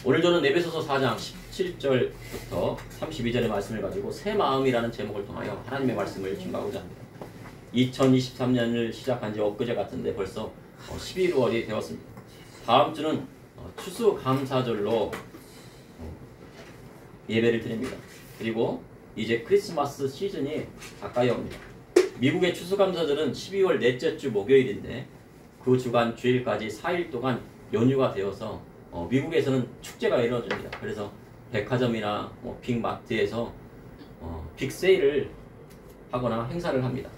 오늘 저는 에베소서 4장 17절부터 32절의 말씀을 가지고 새 마음이라는 제목을 통하여 하나님의 말씀을 증거하고자 합니다. 2023년을 시작한 지 엊그제 같은데 벌써 11월이 되었습니다. 다음 주는 추수감사절로 예배를 드립니다. 그리고 이제 크리스마스 시즌이 가까이 옵니다. 미국의 추수감사절은 12월 넷째 주 목요일인데 그 주간 주일까지 4일 동안 연휴가 되어서 미국에서는 축제가 이루어집니다. 그래서 백화점이나 빅마트에서 빅세일을 하거나 행사를 합니다.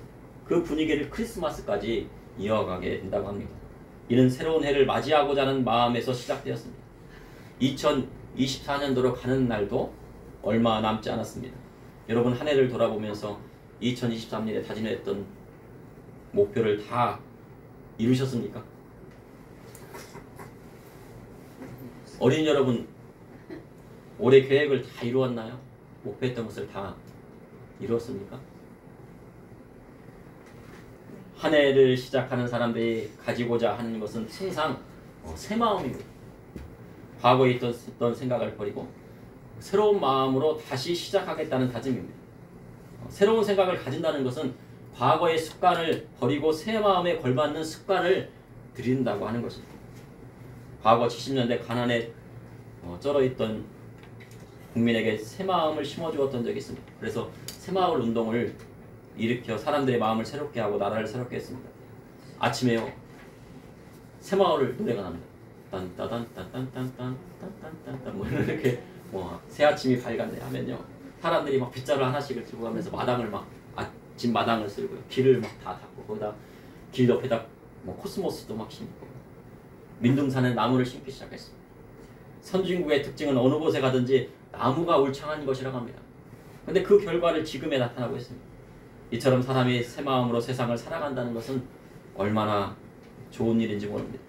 그 분위기를 크리스마스까지 이어가게 된다고 합니다. 이는 새로운 해를 맞이하고자 하는 마음에서 시작되었습니다. 2024년도로 가는 날도 얼마 남지 않았습니다. 여러분 한 해를 돌아보면서 2023년에 다짐했던 목표를 다 이루셨습니까? 어린 여러분 올해 계획을 다 이루었나요? 목표했던 것을 다 이루었습니까? 한 해를 시작하는 사람들이 가지고자 하는 것은 항상 새 마음입니다. 과거에 있던 생각을 버리고 새로운 마음으로 다시 시작하겠다는 다짐입니다. 새로운 생각을 가진다는 것은 과거의 습관을 버리고 새 마음에 걸맞는 습관을 들인다고 하는 것입니다. 과거 70년대 가난에 쩔어있던 국민에게 새 마음을 심어주었던 적이 있습니다. 그래서 새마을 운동을 일으켜 사람들의 마음을 새롭게 하고 나라를 새롭게 했습니다. 아침에요 새마을 노래가 납니다. 딴따단딴딴딴딴딴딴딴 뭐 이렇게 새 아침이 밝았네 하면요 사람들이 막 빗자루 하나씩을 들고 가면서 마당을 막 집 마당을 쓸고요 길을 막 다 닦고 거기다 길 옆에다 코스모스도 막 심고 민둥산에 나무를 심기 시작했습니다. 선진국의 특징은 어느 곳에 가든지 나무가 울창한 것이라고 합니다. 근데 그 결과를 지금에 나타나고 있습니다. 이처럼 사람이 새 마음으로 세상을 살아간다는 것은 얼마나 좋은 일인지 모릅니다.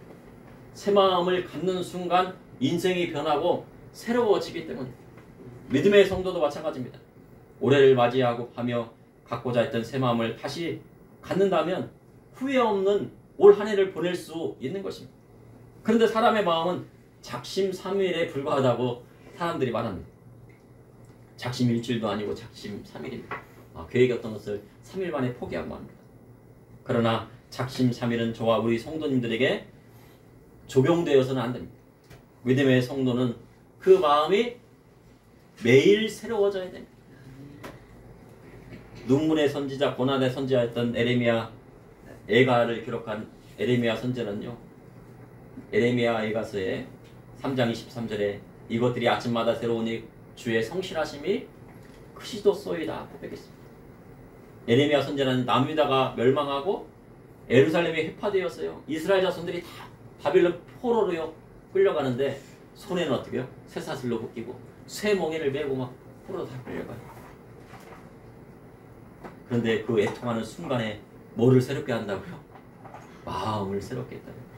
새 마음을 갖는 순간 인생이 변하고 새로워지기 때문입니다. 믿음의 성도도 마찬가지입니다. 올해를 맞이하고 하며 갖고자 했던 새 마음을 다시 갖는다면 후회 없는 올 한 해를 보낼 수 있는 것입니다. 그런데 사람의 마음은 작심삼일에 불과하다고 사람들이 말합니다. 작심 일주일도 아니고 작심 3일입니다. 계획이었던 것을 3일 만에 포기하고 합니다. 그러나 작심 3일은 저와 우리 성도님들에게 적용되어서는 안 됩니다. 믿음의 성도는 그 마음이 매일 새로워져야 됩니다. 눈물의 선지자 고난의 선지자였던 에레미야 애가를 기록한 에레미야 선지자는요. 에레미야 애가서의 3장 23절에 이것들이 아침마다 새로우니 주의 성실하심이 크시도소이다 고백했습니다. 에레미야 선지자는 남유다가 멸망하고 예루살렘이 회파되었어요. 이스라엘 자손들이 다 바빌론 포로로요 끌려가는데 손에는 어떻게요? 쇠사슬로 묶이고 쇠멍에를 메고 막 포로로 다 끌려가요. 그런데 그 애통하는 순간에 뭐를 새롭게 한다고요? 마음을 새롭게 했다고요.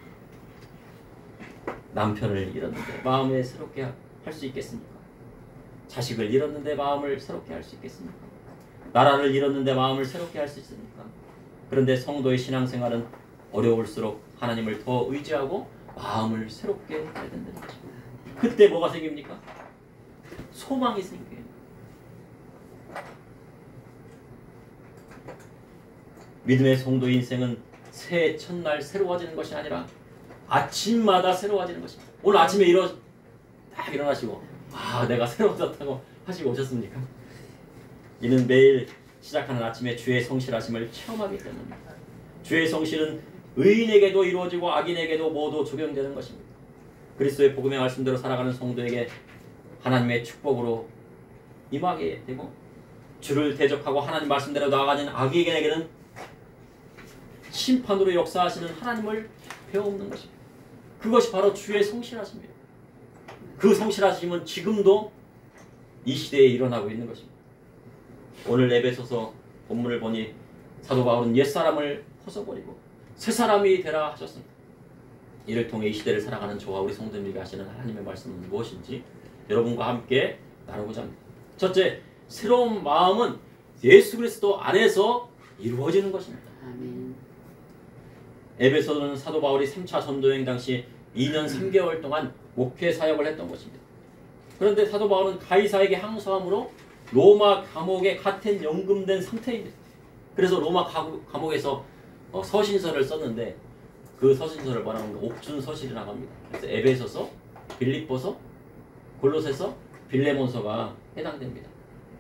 남편을 잃었는데 마음을 새롭게 할 수 있겠습니까? 자식을 잃었는데 마음을 새롭게 할 수 있겠습니까? 나라를 잃었는데 마음을 새롭게 할 수 있습니까? 그런데 성도의 신앙생활은 어려울수록 하나님을 더 의지하고 마음을 새롭게 해야 된다는 거죠. 그때 뭐가 생깁니까? 소망이 생겨요. 믿음의 성도 인생은 새해 첫날 새로워지는 것이 아니라 아침마다 새로워지는 것입니다. 오늘 아침에 딱 일어나시고 내가 새로워졌다고 하시고 오셨습니까? 이는 매일 시작하는 아침에 주의 성실하심을 체험하기 때문입니다. 주의 성실은 의인에게도 이루어지고 악인에게도 모두 적용되는 것입니다. 그리스도의 복음의 말씀대로 살아가는 성도에게 하나님의 축복으로 임하게 되고 주를 대적하고 하나님 말씀대로 나아가는 악인에게는 심판으로 역사하시는 하나님을 배워오는 것입니다. 그것이 바로 주의 성실하심이에요. 그 성실하심은 지금도 이 시대에 일어나고 있는 것입니다. 오늘 에베소서 본문을 보니 사도 바울은 옛사람을 벗어버리고 새사람이 되라 하셨습니다. 이를 통해 이 시대를 살아가는 저와 우리 성도님에게 하시는 하나님의 말씀은 무엇인지 여러분과 함께 나누고자 합니다. 첫째, 새로운 마음은 예수 그리스도 안에서 이루어지는 것입니다. 아멘. 에베소는 사도 바울이 3차 전도여행 당시 2년 3개월 동안 목회 사역을 했던 것입니다. 그런데 사도 바울은 가이사에게 항소함으로 로마 감옥에 갇힌 연금된 상태입니다. 그래서 로마 감옥에서 서신서를 썼는데 그 서신서를 말하는 옥중 서신이라고 합니다. 그래서 에베소서, 빌립보서, 골로새서, 빌레몬서가 해당됩니다.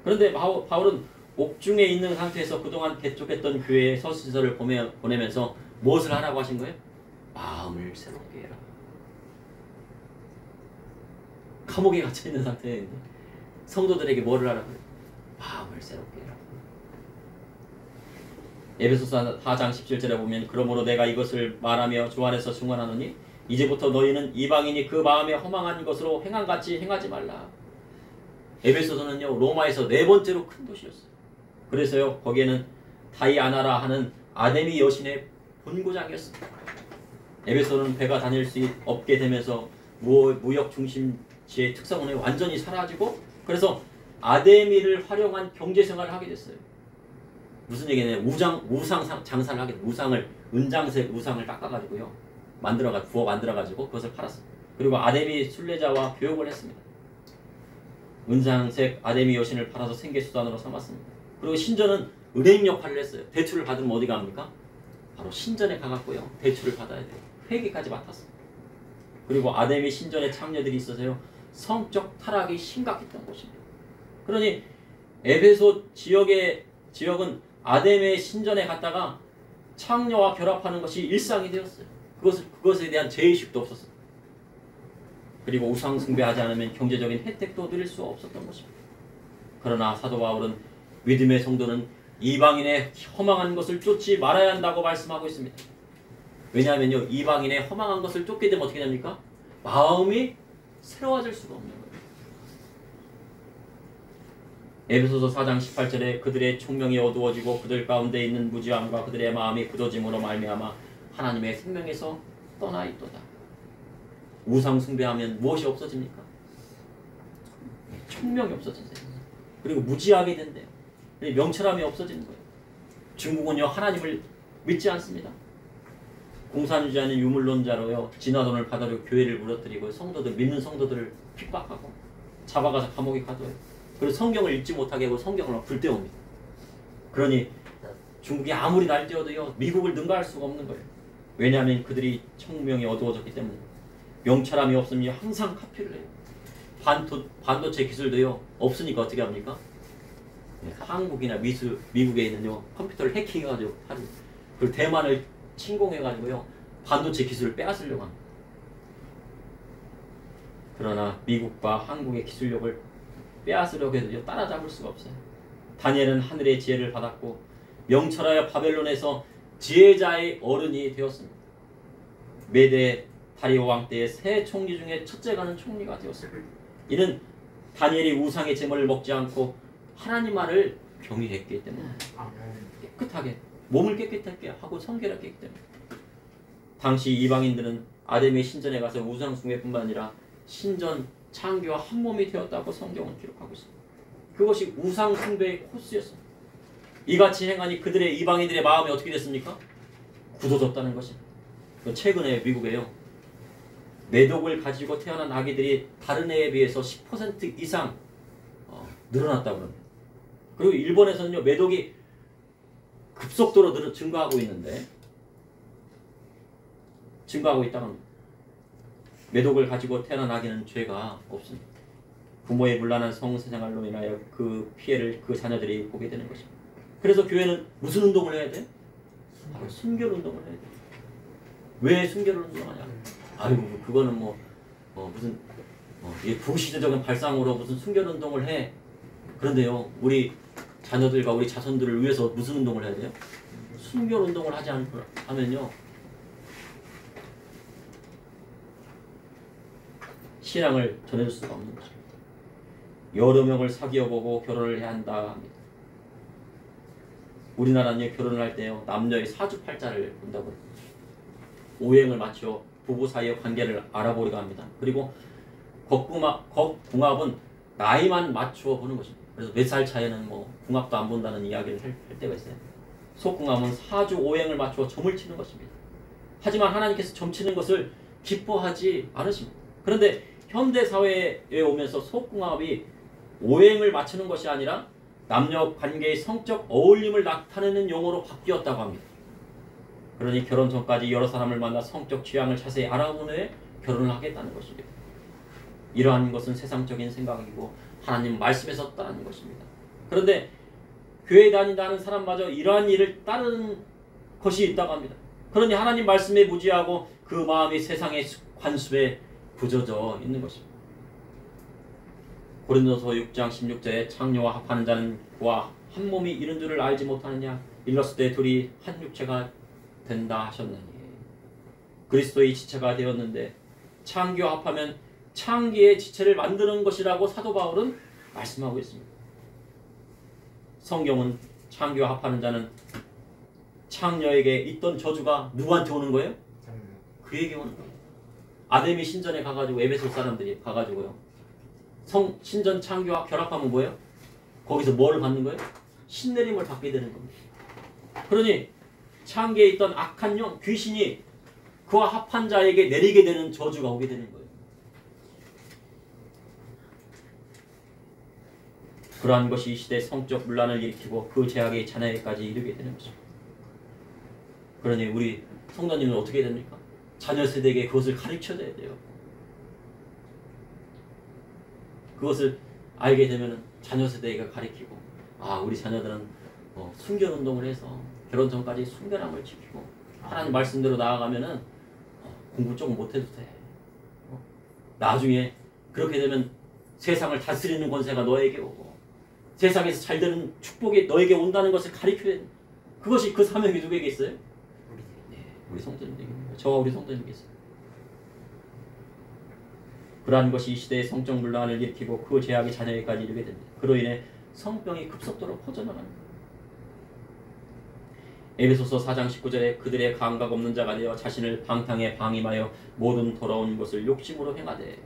그런데 바울은 옥중에 있는 상태에서 그동안 개척했던 교회에 서신서를 보내면서 무엇을 하라고 하신 거예요? 마음을 새롭게 해라. 감옥에 갇혀있는 상태에 성도들에게 뭐를 하라고 해요? 마음을 새롭게 해라. 에베소서 4장 17절에 보면 그러므로 내가 이것을 말하며 주 안에서 증언하노니 이제부터 너희는 이방인이 그 마음에 허망한 것으로 행한같이 행하지 말라. 에베소서는요 로마에서 네 번째로 큰 도시였어요. 그래서요 거기에는 다이아나라 하는 아데미 여신의 본고장이었습니다. 에베소는 배가 다닐 수 없게 되면서 무역 중심지의 특성은 완전히 사라지고 그래서 아데미를 활용한 경제생활을 하게 됐어요. 무슨 얘기냐면 우상 장사를 하게 돼요. 은장색 우상을 깎아가지고요 부어 만들어가지고 그것을 팔았어요. 그리고 아데미 순례자와 교역을 했습니다. 은장색 아데미 여신을 팔아서 생계수단으로 삼았습니다. 그리고 신전은 은행 역할을 했어요. 대출을 받으면 어디 갑니까? 바로 신전에 가갖고요 대출을 받아야 돼요. 회계까지 맡았어요. 그리고 아데미 신전의 창녀들이 있어서요 성적 타락이 심각했던 곳입니다. 그러니 에베소 지역은 아데미 신전에 갔다가 창녀와 결합하는 것이 일상이 되었어요. 그것에 대한 죄의식도 없었어요. 그리고 우상 숭배하지 않으면 경제적인 혜택도 누릴 수 없었던 것입니다. 그러나 사도 바울은 믿음의 성도는 이방인의 허망한 것을 쫓지 말아야 한다고 말씀하고 있습니다. 왜냐하면요 이방인의 허망한 것을 쫓게 되면 어떻게 됩니까? 마음이 새로워질 수가 없는 거예요. 에베소서 4장 18절에 그들의 총명이 어두워지고 그들 가운데 있는 무지함과 그들의 마음이 굳어짐으로 말미암아 하나님의 생명에서 떠나 있도다. 우상 숭배하면 무엇이 없어집니까? 총명이 없어진대요. 그리고 무지하게 된대요. 명철함이 없어지는 거예요. 중국은요 하나님을 믿지 않습니다. 공산주의자는 유물론자로요 진화돈을 받아들이고 교회를 무너뜨리고 믿는 성도들을 핍박하고 잡아가서 감옥에 가둬요. 그리고 성경을 읽지 못하게 하고 성경을 막 불태웁니다. 그러니 중국이 아무리 날뛰어도요 미국을 능가할 수가 없는 거예요. 왜냐하면 그들이 청명이 어두워졌기 때문에 명철함이 없으면 항상 카피를 해요. 반도체 기술도요 없으니까 어떻게 합니까? 한국이나 미국에 있는 컴퓨터를 해킹해가지고 그리고 대만을 침공해가지고요 반도체 기술을 빼앗으려고 합니다. 그러나 미국과 한국의 기술력을 빼앗으려고 해도 따라잡을 수가 없어요. 다니엘은 하늘의 지혜를 받았고 명철하여 바벨론에서 지혜자의 어른이 되었습니다. 메대 다리오 왕 때의 세 총리 중에 첫째가는 총리가 되었습니다. 이는 다니엘이 우상의 제물을 먹지 않고 하나님 말을 경외했기 때문에 깨끗하게 몸을 깨끗하게 하고 성결하게 했기 때문에 당시 이방인들은 아데미 신전에 가서 우상 숭배뿐만 아니라 신전 창교와 한 몸이 되었다고 성경은 기록하고 있습니다. 그것이 우상 숭배의 코스였습니다. 이같이 행하니 그들의 이방인들의 마음이 어떻게 됐습니까? 굳어졌다는 것입니다. 최근에 미국에요 매독을 가지고 태어난 아기들이 다른 애에 비해서 10% 이상 늘어났다고 합니다. 그리고 일본에서는요 매독이 급속도로 증가하고 있다고 합니다. 매독을 가지고 태어난 아기는 죄가 없습니다. 부모의 문란한 성생활로 인하여 그 피해를 그 자녀들이 보게 되는 것입니다. 그래서 교회는 무슨 운동을 해야 돼? 바로 순결 운동을 해야 돼. 왜 순결 운동을 하냐? 아이고 그거는 무슨 부시대적인 발상으로 무슨 순결 운동을 해. 그런데요 우리 자녀들과 우리 자손들을 위해서 무슨 운동을 해야 돼요? 순결 운동을 하지 않으면요 신앙을 전해줄 수가 없는 거죠. 여러 명을 사귀어보고 결혼을 해야 한다 합니다. 우리나라는 결혼을 할 때요 남녀의 사주팔자를 본다고 해요. 오행을 맞춰 부부 사이의 관계를 알아보려고 합니다. 그리고 겉궁합은 나이만 맞추어 보는 것입니다. 그래서 몇 살 차이는 궁합도 안 본다는 이야기를 할 때가 있어요. 속궁합은 사주 오행을 맞추어 점을 치는 것입니다. 하지만 하나님께서 점 치는 것을 기뻐하지 않으십니다. 그런데 현대 사회에 오면서 속궁합이 오행을 맞추는 것이 아니라 남녀 관계의 성적 어울림을 나타내는 용어로 바뀌었다고 합니다. 그러니 결혼 전까지 여러 사람을 만나 성적 취향을 자세히 알아본 후에 결혼을 하겠다는 것입니다. 이러한 것은 세상적인 생각이고 하나님 말씀에서 따르는 것입니다. 그런데 교회 다닌다는 사람마저 이러한 일을 따르는 것이 있다고 합니다. 그러니 하나님 말씀에 무지하고 그 마음이 세상의 관습에 굳어져 있는 것입니다. 고린도서 6장 16절에 창녀와 합하는 자는 그와 한 몸이 이른 줄을 알지 못하느냐. 일렀을 때 둘이 한 육체가 된다 하셨느니. 그리스도의 지체가 되었는데 창기와 합하면 창기의 지체를 만드는 것이라고 사도 바울은 말씀하고 있습니다. 성경은 창기와 합하는 자는 창녀에게 있던 저주가 누구한테 오는 거예요? 그에게 오는 거예요. 아담이 신전에 가가지고 에베소 사람들이 가가지고요. 신전 창기와 결합하면 뭐예요? 거기서 뭐를 받는 거예요? 신내림을 받게 되는 겁니다. 그러니 창기에 있던 악한 영, 귀신이 그와 합한 자에게 내리게 되는 저주가 오게 되는 거예요. 그러한 것이 이 시대의 성적 분란을 일으키고 그 죄악의 자녀에게까지 이르게 되는 것입니다. 그러니 우리 성도님은 어떻게 됩니까? 자녀 세대에게 그것을 가르쳐줘야 돼요. 그것을 알게 되면 자녀 세대가 가르치고, 우리 자녀들은 순결운동을 해서 결혼 전까지 순결함을 지키고 하나님 말씀대로 나아가면은 공부 조금 못해도 돼. 나중에 그렇게 되면 세상을 다스리는 권세가 너에게 오고 세상에서 잘 되는 축복이 너에게 온다는 것을 가르쳐야 돼. 그것이 그 사명이 누구에게 있어요? 우리 성도님에게. 저와 우리 성도님에게 있어요. 그러한 것이 이 시대의 성적 분란을 일으키고 그 죄악이 자녀에게까지 이르게 됩니다. 그로 인해 성병이 급속도로 퍼져나갑니다. 에베소서 4장 19절에 그들의 감각 없는 자가 되어 자신을 방탕에 방임하여 모든 더러운 것을 욕심으로 행하되.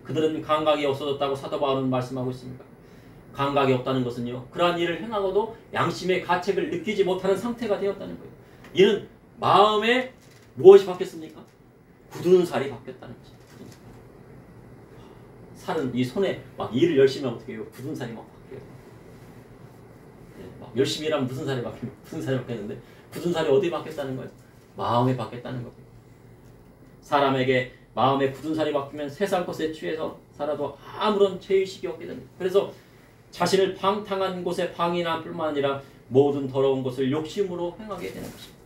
그들은 감각이 없어졌다고 사도 바울은 말씀하고 있습니다. 감각이 없다는 것은요, 그러한 일을 행하고도 양심의 가책을 느끼지 못하는 상태가 되었다는 거예요. 이는 마음에 무엇이 바뀌었습니까? 굳은 살이 바뀌었다는 거죠. 살은 이 손에 막 일을 열심히 하면 어떻게 해요? 굳은 살이 막 바뀌어요. 막 열심히 일하면 무슨 살이 바뀌면 굳은 살이 바뀌었는데 굳은 살이 어디에 바뀌었다는 거예요? 마음에 바뀌었다는 거예요. 사람에게 마음에 굳은 살이 바뀌면 세상 것에 취해서 살아도 아무런 죄의식이 없게 됩니다. 그래서 자신을 방탕한 곳에 방임할 뿐만 아니라 모든 더러운 것을 욕심으로 행하게 되는 것입니다.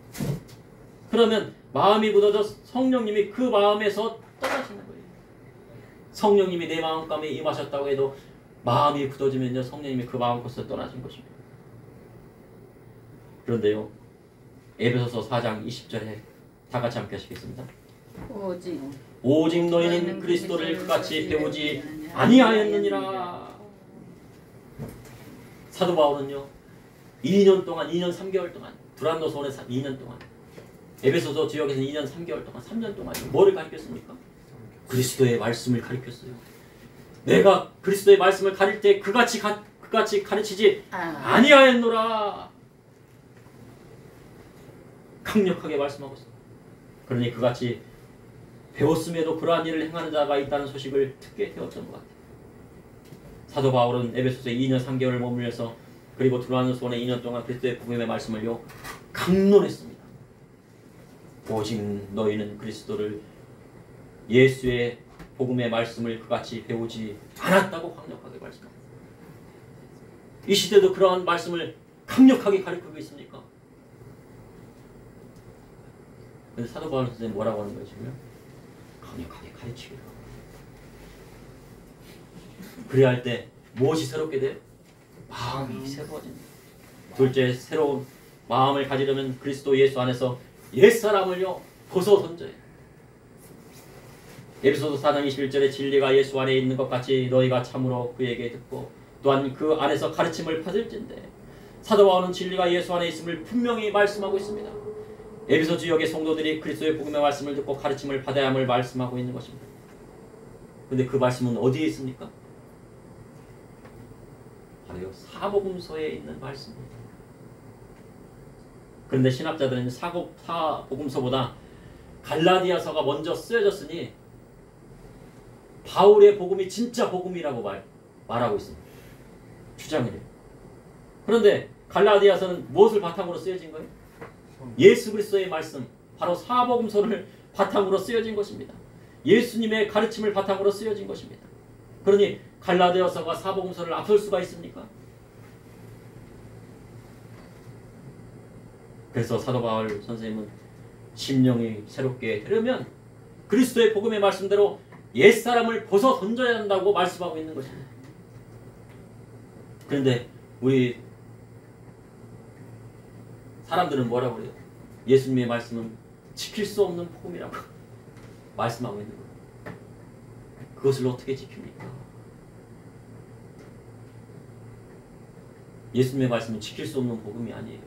그러면 마음이 굳어져 성령님이 그 마음에서 떠나시는 거예요. 성령님이 내 마음감에 임하셨다고 해도 마음이 굳어지면요, 성령님이 그 마음 곳에서 떠나신 것입니다. 그런데요, 에베소서 4장 20절에 다 같이 함께 하시겠습니다. 오직 너희는 그리스도를 그같이 배우지 아니하였느니라. 사도 바울은요, 2년 3개월 동안 두란노서원에 2년 동안, 에베소서 지역에서는 2년 3개월 동안, 3년 동안 뭐를 가르쳤습니까? 그리스도의 말씀을 가르쳤어요. 내가 그리스도의 말씀을 가르칠 때 그같이 가르치지 아니하였노라. 강력하게 말씀하고 있습니다. 그러니 그같이 배웠음에도 그러한 일을 행하는 자가 있다는 소식을 듣게 되었던 것 같아요. 사도 바울은 에베소서에 2년 3개월을 머물면서 그리고 두란노서원에 2년 동안 그리스도의 복음의 말씀을요 강론했습니다. 오직 너희는 그리스도를, 예수의 복음의 말씀을 그같이 배우지 않았다고 강력하게 말씀합니다. 이 시대도 그러한 말씀을 강력하게 가르치고 있습니까? 근데 사도 바울 선생님 뭐라고 하는 거예요 지금? 강력하게 가르치기로. 그래야 할 때 무엇이 새롭게 돼요? 마음이 새로워집니다. 둘째, 새로운 마음을 가지려면 그리스도 예수 안에서 옛사람을요 벗어 던져요. 에베소서 4장 21절에 진리가 예수 안에 있는 것 같이 너희가 참으로 그에게 듣고 또한 그 안에서 가르침을 받을진대. 사도 바울은 진리가 예수 안에 있음을 분명히 말씀하고 있습니다. 에베소 지역의 성도들이 그리스도의 복음의 말씀을 듣고 가르침을 받아야 함을 말씀하고 있는 것입니다. 그런데 그 말씀은 어디에 있습니까? 바로 사복음서에 있는 말씀입니다. 그런데 신학자들은 사복음서보다 갈라디아서가 먼저 쓰여졌으니 바울의 복음이 진짜 복음이라고 말하고 있습니다. 주장을 해요. 그런데 갈라디아서는 무엇을 바탕으로 쓰여진 거예요? 예수 그리스도의 말씀, 바로 사복음서를 바탕으로 쓰여진 것입니다. 예수님의 가르침을 바탕으로 쓰여진 것입니다. 그러니 갈라디아서가 사복음서를 앞설 수가 있습니까? 그래서 사도 바울 선생님은 심령이 새롭게 되려면 그리스도의 복음의 말씀대로 옛사람을 벗어 던져야 한다고 말씀하고 있는 것입니다. 그런데 우리 사람들은 뭐라고 그래요? 예수님의 말씀은 지킬 수 없는 복음이라고 말씀하고 있는 거예요. 그것을 어떻게 지킵니까? 예수님의 말씀은 지킬 수 없는 복음이 아니에요.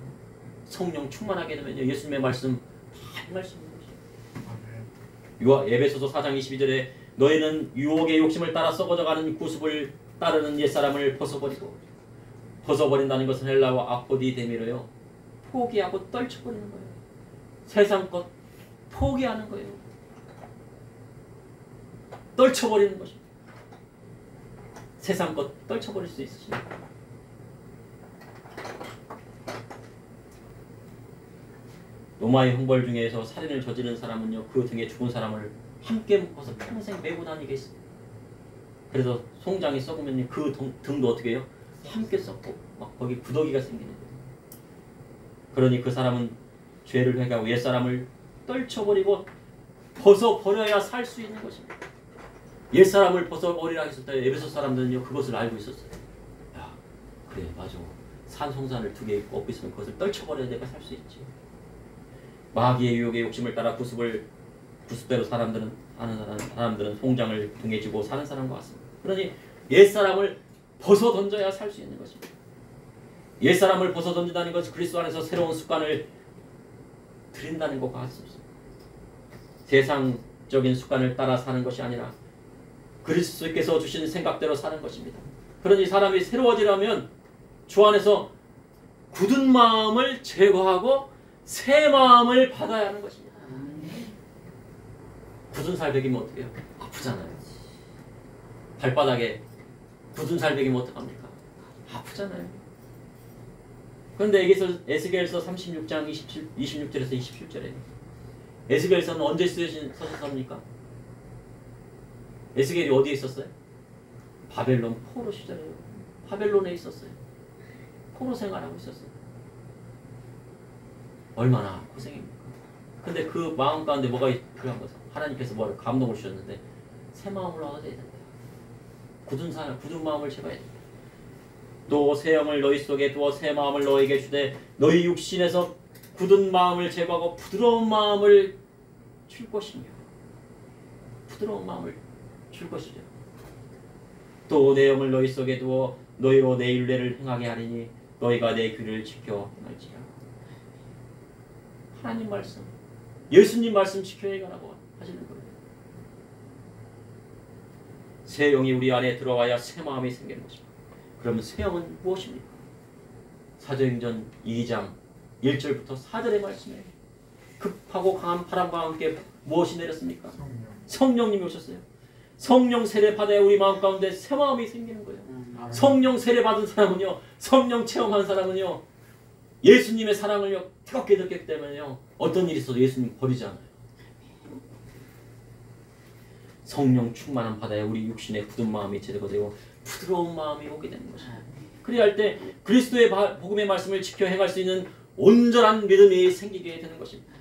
성령 충만하게 되면요, 예수님의 말씀 다 행할 수 있는 것이에요. 에베소서 4장 22절에 너희는 유혹의 욕심을 따라 썩어져가는 구습을 따르는 옛사람을 벗어버린다는 것은 헬라어 아포디데미로요, 포기하고 떨쳐버리는 거예요. 세상 것 포기하는 거예요. 떨쳐버리는 것입니다. 세상 것 떨쳐버릴 수 있으십니까? 로마의 형벌 중에서 살인을 저지른 사람은요, 그 등에 죽은 사람을 함께 묶어서 평생 메고 다니게 했습니다. 그래서 송장이 썩으면 그 등도 어떻게 해요? 함께 썩고 막 거기 구더기가 생기는 거예요. 그러니 그 사람은 죄를 회개하고 옛사람을 떨쳐버리고 벗어버려야 살 수 있는 것입니다. 옛사람을 벗어버리라 했을 때 에베소 사람들은요, 그것을 알고 있었어요. 야, 그래, 맞아. 산송산을 2개 입고 업고 있으면 그것을 떨쳐버려야 내가 살 수 있지. 마귀의 유혹의 욕심을 따라 구습대로 사람들은 송장을 등에 지고 사는 사람과 같습니다. 그러니 옛사람을 벗어 던져야 살 수 있는 것입니다. 옛사람을 벗어 던진다는 것은 그리스도 안에서 새로운 습관을 들인다는 것과 같습니다. 세상적인 습관을 따라 사는 것이 아니라 그리스도께서 주신 생각대로 사는 것입니다. 그러니 사람이 새로워지려면 주 안에서 굳은 마음을 제거하고 새 마음을 받아야 하는 것입니다. 굳은 살배기면 어떻게 해요? 아프잖아요. 발바닥에 굳은 살배기면 어떡합니까? 아프잖아요. 그런데 여기서 에스겔서 36장 26절에서 27절에 에스겔서는 언제 쓰셨습니까? 에스겔이 어디에 있었어요? 바벨론 포로 시절에요. 바벨론에 있었어요. 포로 생활하고 있었어요. 얼마나 고생입니까? 근데 그 마음 가운데 뭐가 필요한 거죠? 하나님께서 뭐를 감동을 주셨는데 새 마음을 얻어야 된다. 굳은 마음을 제거해야 된다. 또 새 영을 너희 속에 두어 새 마음을 너희에게 주되 너희 육신에서 굳은 마음을 제거하고 부드러운 마음을 줄 것이며, 부드러운 마음을 줄 것이죠. 또 내 영을 너희 속에 두어 너희로 내 율례를 행하게 하리니 너희가 내 규례를 지켜 행할지라. 하나님 말씀, 예수님 말씀 지켜야 해가라고 하시는 거예요. 새 영이 우리 안에 들어와야 새 마음이 생기는 것입니다. 그러면 새 영은 무엇입니까? 사도행전 2장 1절부터 4절의 말씀에 급하고 강한 바람과 함께 무엇이 내렸습니까? 성령님이 오셨어요. 성령 세례 받아야 우리 마음 가운데 새 마음이 생기는 거예요. 성령 세례 받은 사람은요, 성령 체험한 사람은요, 예수님의 사랑을요 뜨겁게 느꼈기 때문에요, 어떤 일이 있어도 예수님 버리지 않아요. 성령 충만함 받아야 우리 육신의 굳은 마음이 제거되고 부드러운 마음이 오게 되는 것입니다. 그래야 할 때 그리스도의 복음의 말씀을 지켜 행할 수 있는 온전한 믿음이 생기게 되는 것입니다.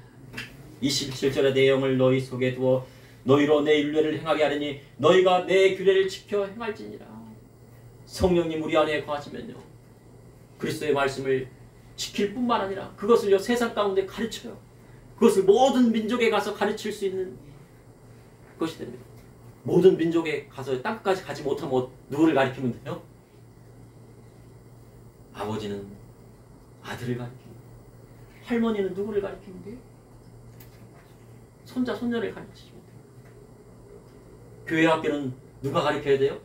27절에 내 영을 너희 속에 두어 너희로 내 율례를 행하게 하리니 너희가 내 규례를 지켜 행할지니라. 성령님 우리 안에 거하시면요, 그리스도의 말씀을 지킬 뿐만 아니라 그것을요 세상 가운데 가르쳐요. 그것을 모든 민족에 가서 가르칠 수 있는 것이 됩니다. 모든 민족에 가서 땅끝까지 가지 못하면 누구를 가르치면 돼요? 아버지는 아들을 가르치고, 할머니는 누구를 가르치면 돼요? 손자 손녀를 가르치시면 돼요. 교회 학교는 누가 가르쳐야 돼요?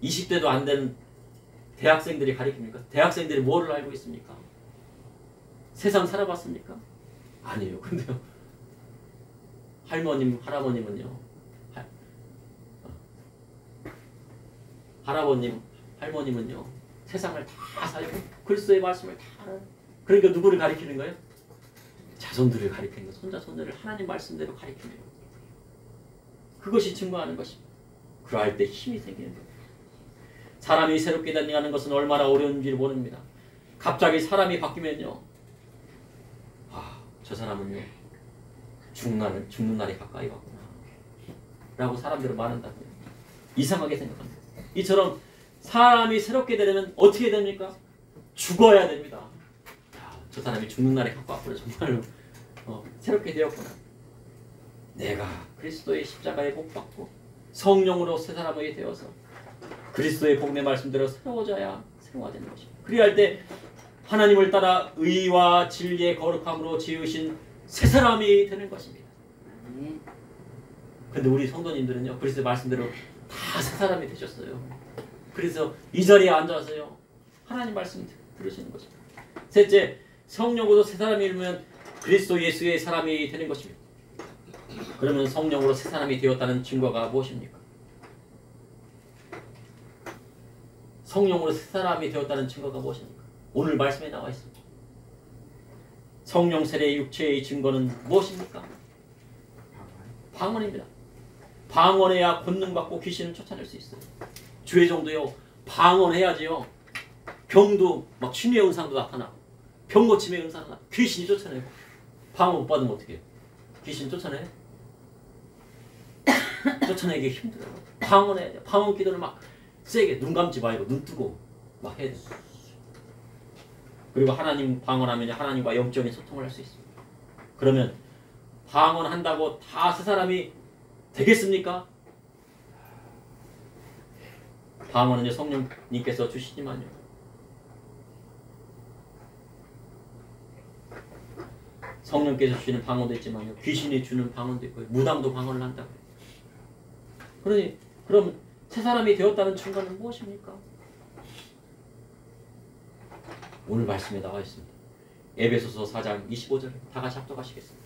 20대도 안 된 대학생들이 가르칩니까? 대학생들이 뭐를 알고 있습니까? 세상 살아봤습니까? 아니에요. 근데요, 할머님, 할아버님은요, 할아버님, 할머님은요 세상을 다 살고 그리스도의 말씀을 다 알아요. 그러니까 누구를 가리키는 거예요? 자손들을 가리키는 거예요. 손자 손녀를 하나님 말씀대로 가리키는 거예요. 그것이 증거하는 것입니다. 그러할 때 힘이 생기는 거예요. 사람이 새롭게 된다는 것은 얼마나 어려운지를 모릅니다. 갑자기 사람이 바뀌면요, 저 사람은요 죽는 날이 가까이 왔구나 라고 사람들은 말한다고요. 이상하게 생각합니다. 이처럼 사람이 새롭게 되려면 어떻게 됩니까? 죽어야 됩니다. 저 사람이 죽는 날이 가까웠구나. 정말로 새롭게 되었구나. 내가 그리스도의 십자가에 못 박고 성령으로 새 사람이 되어서 그리스도의 복음의 말씀대로 새로워져야 새로워지는 것입니다. 그리할 때 하나님을 따라 의와 진리의 거룩함으로 지으신 새 사람이 되는 것입니다. 근데 우리 성도님들은요 그리스도의 말씀대로 다 새 사람이 되셨어요. 그래서 이 자리에 앉아서요 하나님 말씀 들으시는 것입니다. 셋째, 성령으로 새 사람이 되면 그리스도 예수의 사람이 되는 것입니다. 그러면 성령으로 새 사람이 되었다는 증거가 무엇입니까? 성령으로 새 사람이 되었다는 증거가 무엇입니까? 오늘 말씀에 나와 있습니다. 성령 세례의 육체의 증거는 무엇입니까? 방언입니다. 방언해야 권능받고 귀신을 쫓아낼 수 있어요. 주의정도요 방언해야지요 병도 막 치유의 은사도 나타나고 병 고침의 은사도 나타나고 귀신이 쫓아내고. 방언 못 받으면 어떻게 해요? 귀신 쫓아내요? 쫓아내기 힘들어요. 방언해야 돼요. 방언 기도를 막 세게 눈 감지 말고 눈 뜨고 막 해야 돼요. 그리고 하나님 방언하면 하나님과 영적인 소통을 할 수 있습니다. 그러면 방언한다고 다 새 사람이 되겠습니까? 방언은요 성령님께서 주시지만요 성령께서 주시는 방언도 있지만요 귀신이 주는 방언도 있고요 무당도 방언을 한다고요. 그러니 그럼 새 사람이 되었다는 증거는 무엇입니까? 오늘 말씀에 나와 있습니다. 에베소서 4장 25절 다 같이 합독하시겠습니다.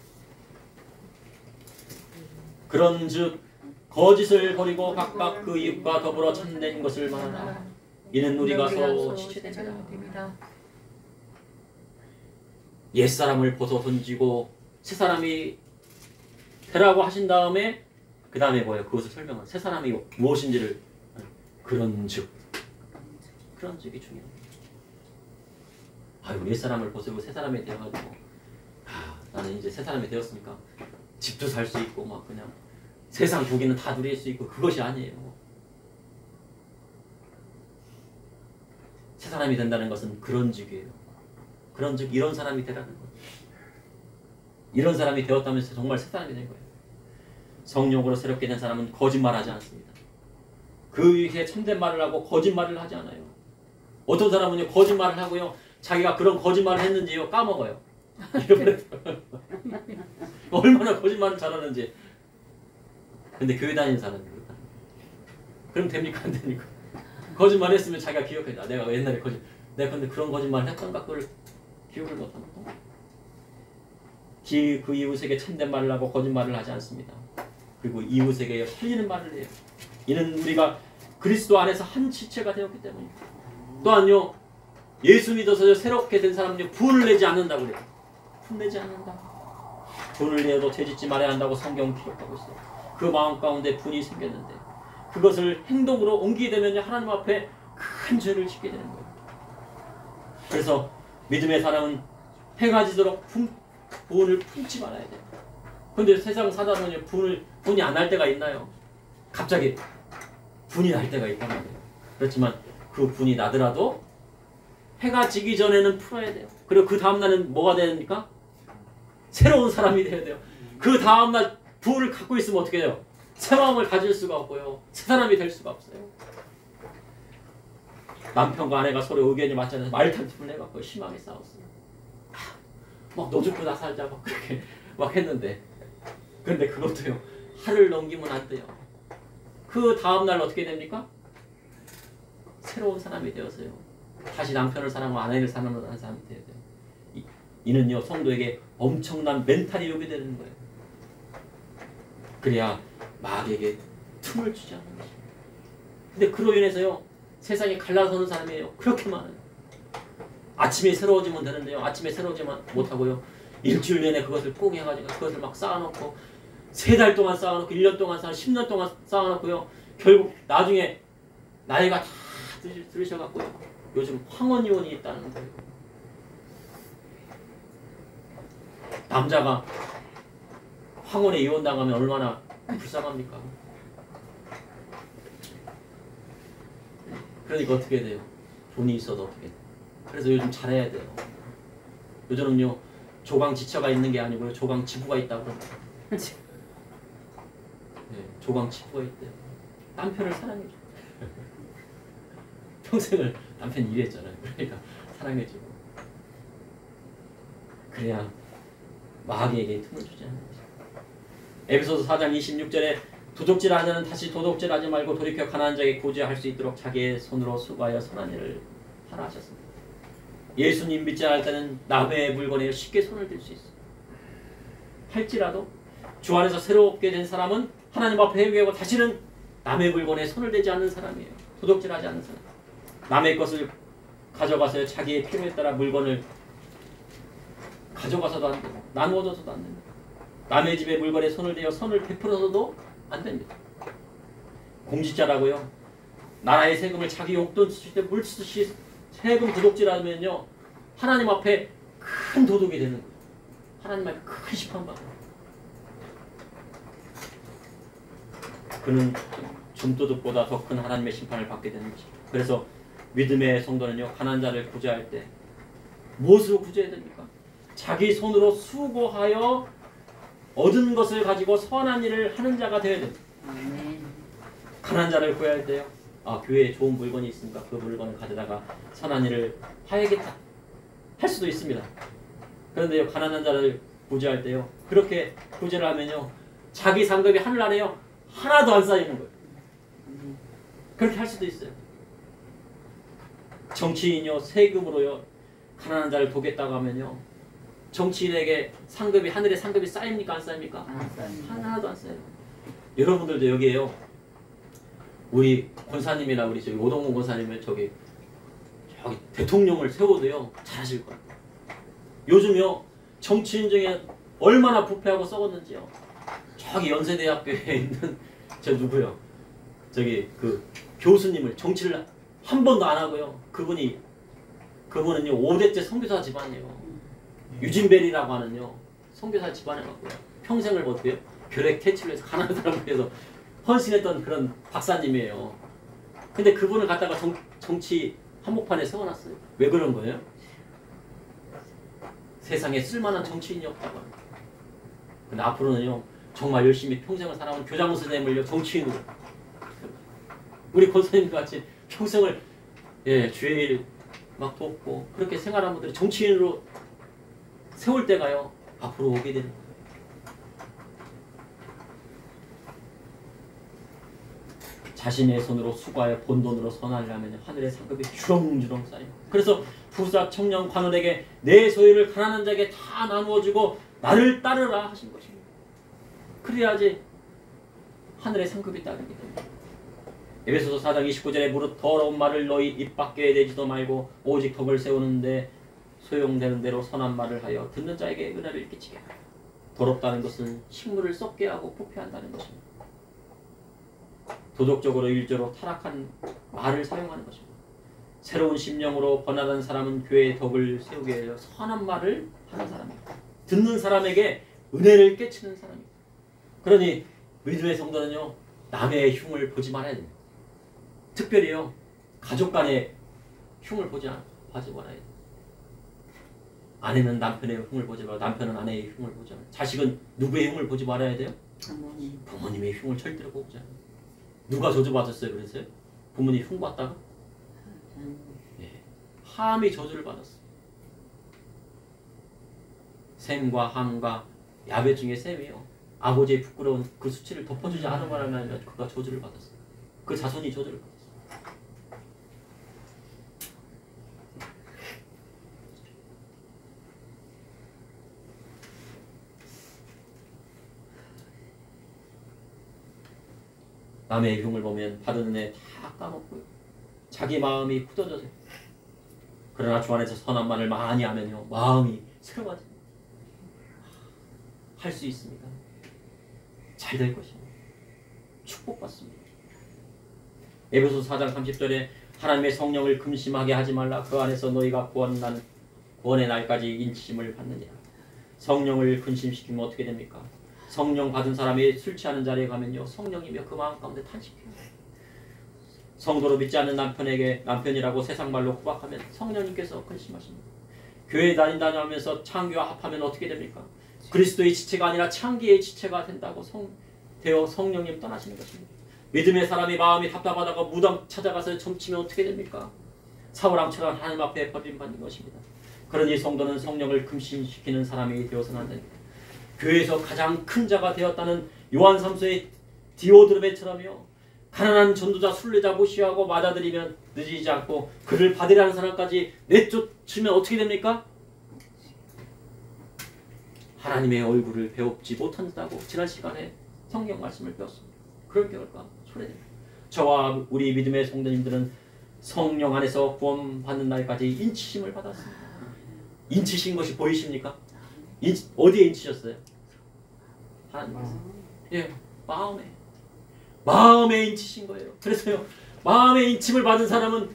그런즉 거짓을 버리고 각각 그 이웃과 더불어 참된 것을 말하라. 이는 우리가 서로 지체됩니다. 옛사람을 벗어 던지고 새사람이 되라고 하신 다음에 그 다음에 뭐예요? 그것을 설명한 새사람이 무엇인지를 그런즉 그런즉이 중요합니다. 아유 옛사람을 벗고 새사람이 되어가지고 나는 이제 새사람이 되었으니까 집도 살 수 있고 막 그냥 세상 고기는 다 누릴 수 있고 그것이 아니에요. 새사람이 된다는 것은 그런즉이에요. 그런즉 이런 사람이 되라는 거예요. 이런 사람이 되었다면 정말 새사람이 된 거예요. 성령으로 새롭게 된 사람은 거짓말하지 않습니다. 그 위에 참된 말을 하고 거짓말을 하지 않아요. 어떤 사람은요 거짓말을 하고요 자기가 그런 거짓말을 했는지요 까먹어요. 얼마나 거짓말을 잘하는지. 근데 교회 다니는 사람이 그렇다. 그럼 됩니까 안 됩니까? 거짓말 했으면 자기가 기억해. 내가 옛날에 내가 근데 그런 거짓말을 했던가 그걸 기억을 못하고 그 이웃에게 참된 말을 하고 거짓말을 하지 않습니다. 그리고 이웃에게 흘리는 말을 해요. 이는 우리가 그리스도 안에서 한 지체가 되었기 때문입니다. 또한요 예수 믿어서 새롭게 된 사람은요 분을 내지 않는다고 그래요. 분 내지 않는다. 분을 내어도 죄짓지 말아야 한다고 성경은 기록하고 있어요. 그 마음 가운데 분이 생겼는데 그것을 행동으로 옮기게 되면 하나님 앞에 큰 죄를 짓게 되는 거예요. 그래서 믿음의 사람은 해가 지도록 분을 품지 말아야 돼요. 그런데 세상 사다 보니 분이 안 날 때가 있나요? 갑자기 분이 날 때가 있단 말이에요. 그렇지만 그 분이 나더라도 해가 지기 전에는 풀어야 돼요. 그리고 그 다음날은 뭐가 됩니까? 새로운 사람이 돼야 돼요. 그 다음날 분을 갖고 있으면 어떻게 돼요? 새 마음을 가질 수가 없고요. 새 사람이 될 수가 없어요. 남편과 아내가 서로 의견이 맞지 않아서 말다툼을 해갖고 심하게 싸웠어요. 막 너 죽고 나 살자 막 그렇게 막 했는데 근데 그것도요 하루를 넘기면 안 돼요. 그 다음날 어떻게 됩니까? 새로운 사람이 되어서요 다시 남편을 사랑하고 아내를 사랑하는 사람이 되어야 돼요. 이는요 성도에게 엄청난 멘탈이 요구되는 거예요. 그래야 마귀에게 틈을 주지 않는 것입니다. 근데 그로 인해서요 세상에 갈라서는 사람이에요. 그렇게 많아요. 아침에 새로워지면 되는데요. 아침에 새로워지면 못하고요. 일주일 내내 그것을 꽁해가지고 그것을 막 쌓아놓고 3달 동안 쌓아놓고 1년 동안 쌓아놓고 10년 동안 쌓아놓고요. 결국 나중에 나이가 다 들으셔갖고요. 요즘 황혼이혼이 있다는 거예요. 남자가 황혼에 이혼당하면 얼마나 불쌍합니까? 그러니까 어떻게 돼요? 돈이 있어도 어떻게 돼요? 그래서 요즘 잘해야 돼요. 요즘은요 조강지처가 있는 게 아니고요 조강지부가 있다고 그럽니다. 네, 조강지부가 있대요. 남편을 사랑해줘. 평생을 남편이 일했잖아요. 그러니까 사랑해주고 그래야 마귀에게 틈을 주지 않는 거죠. 에베소서 4장 26절에 도둑질하는 자는 다시 도둑질하지 말고 돌이켜 가난한 자에게 구제할 수 있도록 자기의 손으로 수고하여 선한 일을 하라 하셨습니다. 예수님 믿지 않을 때는 남의 물건에 쉽게 손을 댈 수 있어요. 할지라도 주 안에서 새롭게 된 사람은 하나님 앞에 회개하고 다시는 남의 물건에 손을 대지 않는 사람이에요. 도둑질하지 않는 사람. 남의 것을 가져가서 자기의 필요에 따라 물건을 가져가서도 안 되고 나누어줘서도 안 됩니다. 남의 집의 물건에 손을 대어 선을 베풀어서도 안 됩니다. 공직자라고요. 나라의 세금을 자기 용돈 쓰실 때 물 쓰듯이 세금 도둑질하면요 하나님 앞에 큰 도둑이 되는 거예요. 하나님 앞에 큰 심판받아요. 그는 준도둑보다 더 큰 하나님의 심판을 받게 되는 것입니다. 그래서 믿음의 성도는요 가난한 자를 구제할 때 무엇으로 구제해야 됩니까? 자기 손으로 수고하여 얻은 것을 가지고 선한 일을 하는 자가 되어야 됩니다. 가난한 자를 구해야 할 때요. 아, 교회에 좋은 물건이 있으니까 그 물건을 가져다가 선한 일을 해야겠다 할 수도 있습니다. 그런데요 가난한 자를 구제할 때요 그렇게 구제를 하면요 자기 상급이 하늘 아래요 하나도 안 쌓이는 거예요. 그렇게 할 수도 있어요. 정치인이요 세금으로요 가난한 자를 돕겠다고 하면요 정치인에게 상급이 하늘에 상급이 쌓입니까 안 쌓입니까? 안 쌓입니다. 하나도 안 쌓여요. 여러분들도 여기에요. 우리 권사님이나 우리 저기 오동훈 권사님은 저기 대통령을 세워도요 잘하실 거예요. 요즘요 정치인 중에 얼마나 부패하고 썩었는지요. 저기 연세대학교에 있는 저 누구요? 저기 그 교수님을 정치를 한 번도 안 하고요. 그분은요 5대째 선교사 집안이에요. 유진벨이라고 하는요 선교사 집안에 갖고요 평생을 어떻게 해요? 결핵 퇴치를 해서 가난한 사람을 위해서 헌신했던 그런 박사님이에요. 근데 그분을 갖다가 정치 한복판에 세워놨어요. 왜 그런 거예요? 세상에 쓸만한 정치인이 없다고 합니다. 근데 앞으로는요 정말 열심히 평생을 살아온 교장 선생님을요 정치인으로 우리 권사님 같이 평생을 주의 일 막 돕고 그렇게 생활한 분들이 정치인으로 세울 때가요 앞으로 오게 되는 거예요. 자신의 손으로 수고하여 본 돈으로 선한을 하면 하늘의 상급이 주렁주렁 쌓여요. 그래서 부자 청년 관원에게 내 소유를 가난한 자에게 다 나누어주고 나를 따르라 하신 것입니다. 그래야지 하늘의 상급이 따르게 됩니다. 에베소서 4장 29절에 무릇 더러운 말을 너희 입 밖에 내지도 말고 오직 덕을 세우는데 소용되는 대로 선한 말을 하여 듣는 자에게 은혜를 끼치게 하라. 더럽다는 것은 식물을 썩게 하고 부패한다는 것입니다. 도덕적으로 일조로 타락한 말을 사용하는 것입니다. 새로운 심령으로 번화된 사람은 교회의 덕을 세우게 하여 선한 말을 하는 사람입니다. 듣는 사람에게 은혜를 끼치는 사람입니다. 그러니 믿음의 성도는요 남의 흉을 보지 말아야 됩니다. 특별히요 가족 간의 흉을 보지 말아야 돼요. 아내는 남편의 흉을 보지 말고 남편은 아내의 흉을 보지 말아요. 자식은 누구의 흉을 보지 말아야 돼요? 부모님의 흉을 절대로 보지 않아요. 누가 저주받았어요 그랬어요? 부모님 흉 받다가? 함이 저주를 받았어요. 셈과 함과 야벳 중에 셈이요 아버지의 부끄러운 그 수치를 덮어주지 않은 바람에 그가 저주를 받았어요. 그 자손이 저주를 받았어요. 남의 흉을 보면 받은 은혜 다 까먹고요. 자기 마음이 굳어져요. 그러나 주 안에서 선한 말을 많이 하면요 마음이 새로워집니다. 할 수 있습니다. 잘 될 것입니다. 축복받습니다. 에베소서 4장 30절에 하나님의 성령을 금심하게 하지 말라. 그 안에서 너희가 구원의 날까지 인치심을 받느니라. 성령을 근심시키면 어떻게 됩니까? 성령 받은 사람이 술 취하는 자리에 가면요 성령이며 그 마음 가운데 탄식해요. 성도로 믿지 않는 남편이라고 세상 말로 구박하면 성령님께서 근심하십니다. 교회 다닌다고 하면서 창기와 합하면 어떻게 됩니까? 그리스도의 지체가 아니라 창기의 지체가 된다고 성령님 떠나시는 것입니다. 믿음의 사람이 마음이 답답하다가 무덤 찾아가서 점치면 어떻게 됩니까? 사울왕처럼 하나님 앞에 버림받는 것입니다. 그러니 성도는 성령을 금신시키는 사람이 되어서는 안 됩니다. 교회에서 가장 큰 자가 되었다는 요한 3서의 디오드르베처럼요 가난한 전도자 순례자 무시하고 맞아들이면 늦이지 않고 그를 받으려는 사람까지 내쫓으면 어떻게 됩니까? 하나님의 얼굴을 배웁지 못한다고 지난 시간에 성경 말씀을 배웠습니다. 그럴 결과 소리됩니다. 저와 우리 믿음의 성도님들은 성령 안에서 구원받는 날까지 인치심을 받았습니다. 인치신 것이 보이십니까? 어디에 인치셨어요? 하나님께서. 예, 마음에 인치신 거예요. 그래서요 마음에 인침을 받은 사람은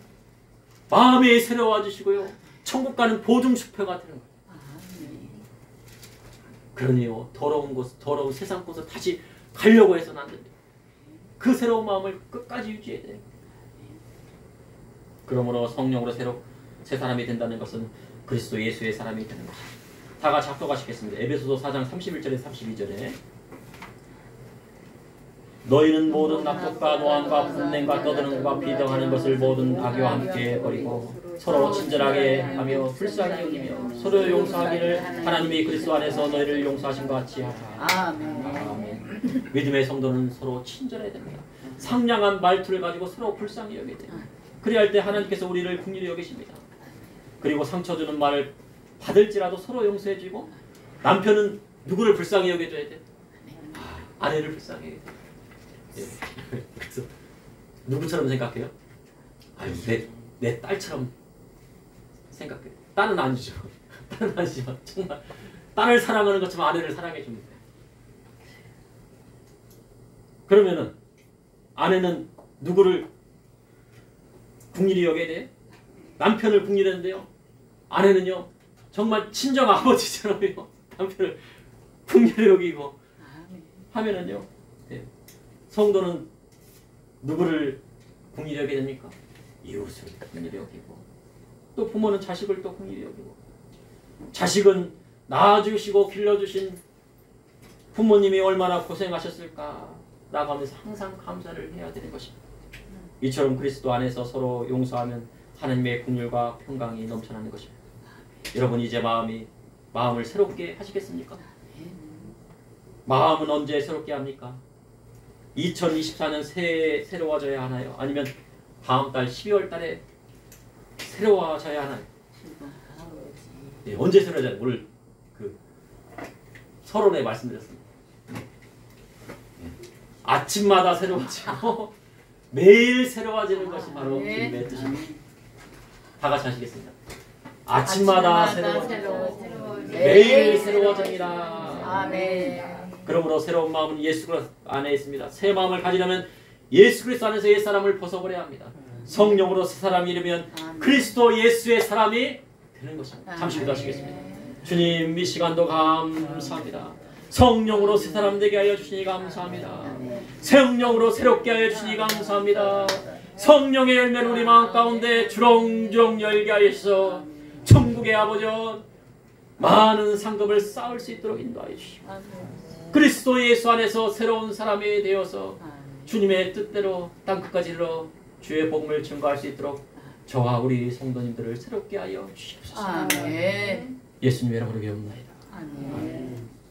마음에 새로워지시고요 천국 가는 보증수표가 되는 거예요. 그러니요 더러운 세상 곳을 다시 가려고 해서는 안 됩니다. 그 새로운 마음을 끝까지 유지해야 돼요. 그러므로 성령으로 새 사람이 된다는 것은 그리스도 예수의 사람이 되는 것입니다. 다 같이 합독하시겠습니다. 에베소서 4장 31절에 32절에 너희는 모든 낙독과 노함과 분냄과 떠드는 것과 비방하는 것을 모든 악의와 함께 버리고 서로 친절하게 하며 불쌍히 여기며 서로 용서하기를 하나님이 그리스도 안에서 너희를 용서하신 것 같이 하라. 아멘. 믿음의 성도는 서로 친절해야 됩니다. 상냥한 말투를 가지고 서로 불쌍히 여겨야 돼요. 그래야 할 때 하나님께서 우리를 긍휼히 여기십니다. 그리고 상처 주는 말을 받을지라도 서로 용서해주고 남편은 누구를 불쌍히 여겨줘야 돼? 아내를 불쌍히 여겨야 돼. 예. 그래서 누구처럼 생각해요? 아유, 내 딸처럼 생각해요. 딸은 아니죠. 딸은 아니지만 정말 딸을 사랑하는 것처럼 아내를 사랑해 줍니다. 그러면은 아내는 누구를 국률이 여겨야 돼요? 남편을 국률했는데요. 아내는요 정말 친정 아버지처럼요 남편을 국률이 여기고 하면은요 네. 성도는 누구를 국률이 여겨야 됩니까? 이웃을 국률이 여기고 또 부모는 자식을 또 국률이 여기고 자식은 낳아주시고 길러주신 부모님이 얼마나 고생하셨을까 라고 하면서 항상 감사를 해야 되는 것입니다. 이처럼 그리스도 안에서 서로 용서하면 하나님의 긍휼과 평강이 넘쳐나는 것입니다. 여러분 이제 마음을 새롭게 하시겠습니까? 마음은 언제 새롭게 합니까? 2024년 새로워져야 하나요? 아니면 다음 달 12월 달에 새로워져야 하나요? 네, 언제 새로워져야 하나요? 오늘 서론에 말씀드렸습니다. 아침마다 새로워지고 매일 새로워지는 것이 바로 주님의 뜻입니다. 다 같이 하시겠습니다. 아침마다 새로워지고 매일 새로워집니다. 아멘. 그러므로 새로운 마음은 예수 그리스도 안에 있습니다. 새 마음을 가지려면 예수 그리스도 안에서 옛 사람을 벗어버려야 합니다. 성령으로 새 사람이 이르면 그리스도 예수의 사람이 되는 것입니다. 잠시 기도하시겠습니다. 주님 이 시간도 감사합니다. 성령으로 새 사람 되게 하여 주시니 감사합니다. 성령으로 새롭게 하여 주시니 감사합니다. 성령의 열매를 우리 마음 가운데 주렁주렁 열게 하여서 천국의 아버지 많은 상급을 쌓을 수 있도록 인도하여 주시고 그리스도 예수 안에서 새로운 사람이 되어서 주님의 뜻대로 땅끝까지 이르러 주의 복음을 증거할 수 있도록 저와 우리 성도님들을 새롭게 하여 주시옵소서. 아멘. 예수님의 이름으로 기도합니다. 아멘.